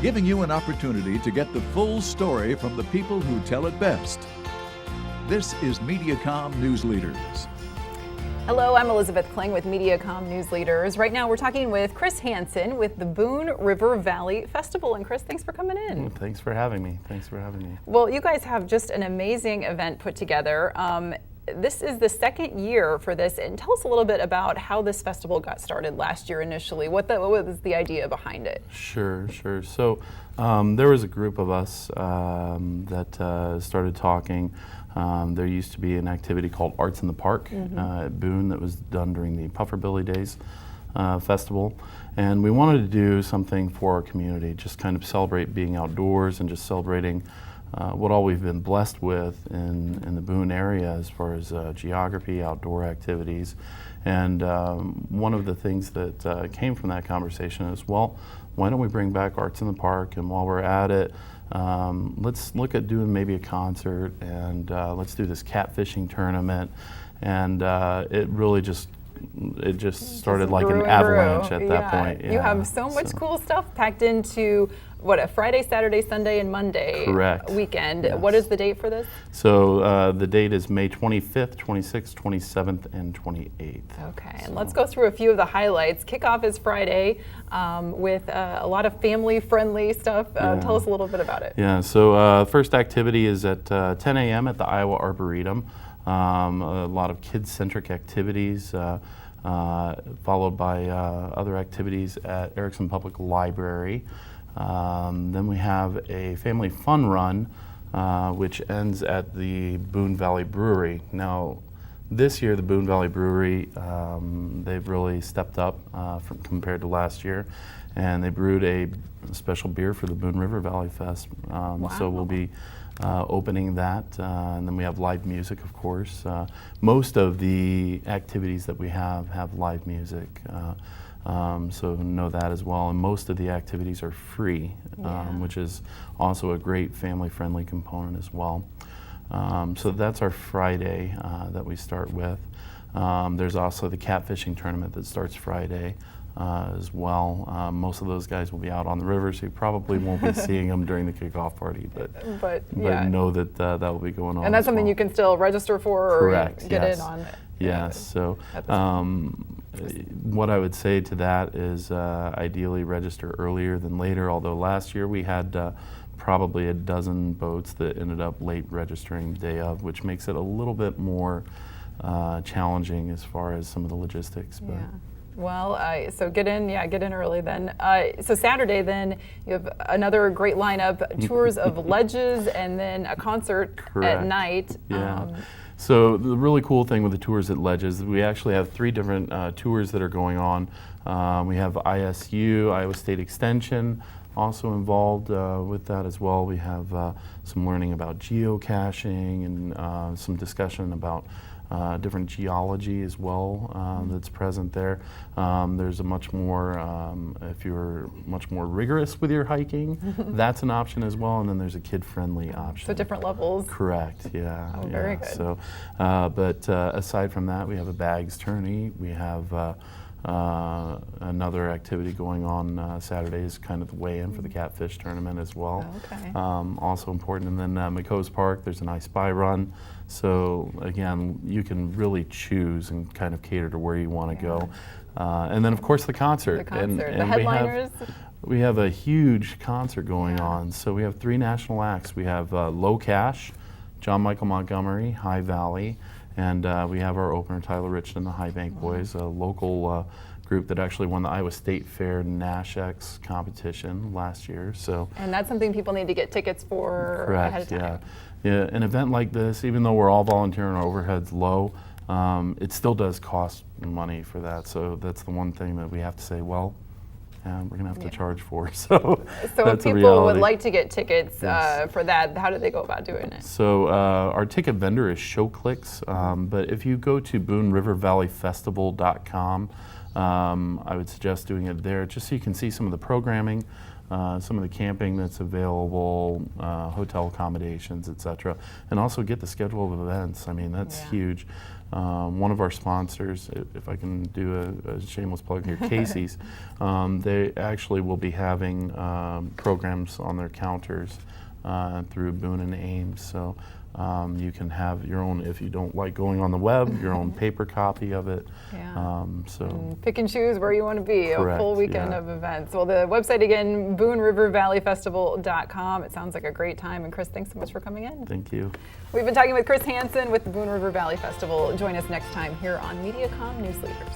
giving you an opportunity to get the full story from the people who tell it best. This is Mediacom News Leaders. Hello, I'm Elizabeth Kling with Mediacom News Leaders. Right now we're talking with Chris Hanson with the Boone River Valley Festival. And Chris, thanks for coming in. Thanks for having me. Well, you guys have just an amazing event put together. This is the second year for this, and tell us a little bit about how this festival got started last year initially. What was the idea behind it? Sure. So there was a group of us that started talking. There used to be an activity called Arts in the Park at Boone that was done during the Pufferbilly Days festival. And we wanted to do something for our community, just kind of celebrate being outdoors and just celebrating what all we've been blessed with in the Boone area as far as geography, outdoor activities. And one of the things that came from that conversation is, well, why don't we bring back Arts in the Park? And while we're at it, let's look at doing maybe a concert, and let's do this catfishing tournament. And it really just started like an avalanche at that point. You have so much cool stuff packed into a Friday, Saturday, Sunday, and Monday weekend. Yes. What is the date for this? So the date is May 25th, 26th, 27th, and 28th. Okay, and let's go through a few of the highlights. Kickoff is Friday with a lot of family-friendly stuff. Tell us a little bit about it. Yeah, so first activity is at 10 a.m. at the Iowa Arboretum. A lot of kid-centric activities, followed by other activities at Erickson Public Library. Then we have a family fun run, which ends at the Boone Valley Brewery. Now, this year, the Boone Valley Brewery, they've really stepped up compared to last year, and they brewed a special beer for the Boone River Valley Fest. Wow. So we'll be opening that, and then we have live music, of course. Most of the activities that we have live music, so know that as well. And most of the activities are free, which is also a great family-friendly component as well. So that's our Friday that we start with. There's also the catfishing tournament that starts Friday. As well. Most of those guys will be out on the river, so you probably won't be seeing them during the kickoff party, but know that that will be going on. And that's something you can still register for or get yes. in on. Yes, so what I would say to that is ideally register earlier than later, although last year we had probably a dozen boats that ended up late registering the day of, which makes it a little bit more challenging as far as some of the logistics. But. Yeah. Well, so get in early then. So Saturday then, you have another great lineup, tours of ledges, and then a concert at night. Yeah. So the really cool thing with the tours at ledges, we actually have 3 different tours that are going on. We have ISU, Iowa State Extension, also involved with that as well. We have some learning about geocaching and some discussion about different geology as well that's present there. There's a much more, if you're much more rigorous with your hiking, that's an option as well. And then there's a kid-friendly option. So different levels. Correct, yeah. Oh, very good. So, but aside from that, we have a bags tourney. We have another activity going on Saturday is kind of the weigh-in for the catfish tournament as well. Okay. Also important. And then McCoe's Park, there's an I Spy run. So again, you can really choose and kind of cater to where you want to go. And then of course the concert. And the headliners. We have a huge concert going on. So we have 3 national acts. We have Low Cash, John Michael Montgomery, High Valley, and we have our opener, Tyler Richton, the High Bank Boys, a local group that actually won the Iowa State Fair NASHX competition last year. So. And that's something people need to get tickets for ahead of time. Yeah, an event like this, even though we're all volunteering, our overhead's low, it still does cost money for that. So that's the one thing that we have to say, well, we're going to have to charge for. So if people would like to get tickets for that, how do they go about doing it? So our ticket vendor is ShowClicks, but if you go to BooneRiverValleyFestival.com, I would suggest doing it there just so you can see some of the programming. some of the camping that's available, hotel accommodations, etc., and also get the schedule of events. I mean, that's huge. One of our sponsors, if I can do a shameless plug here, Casey's, they actually will be having programs on their counters through Boone and Ames. So you can have your own, if you don't like going on the web, your own paper copy of it. Pick and choose where you want to be. Correct, A full weekend of events. Well, the website again, BooneRiverValleyFestival.com. It sounds like a great time. And Chris, thanks so much for coming in. Thank you. We've been talking with Chris Hanson with the Boone River Valley Festival. Join us next time here on Mediacom News Leaders.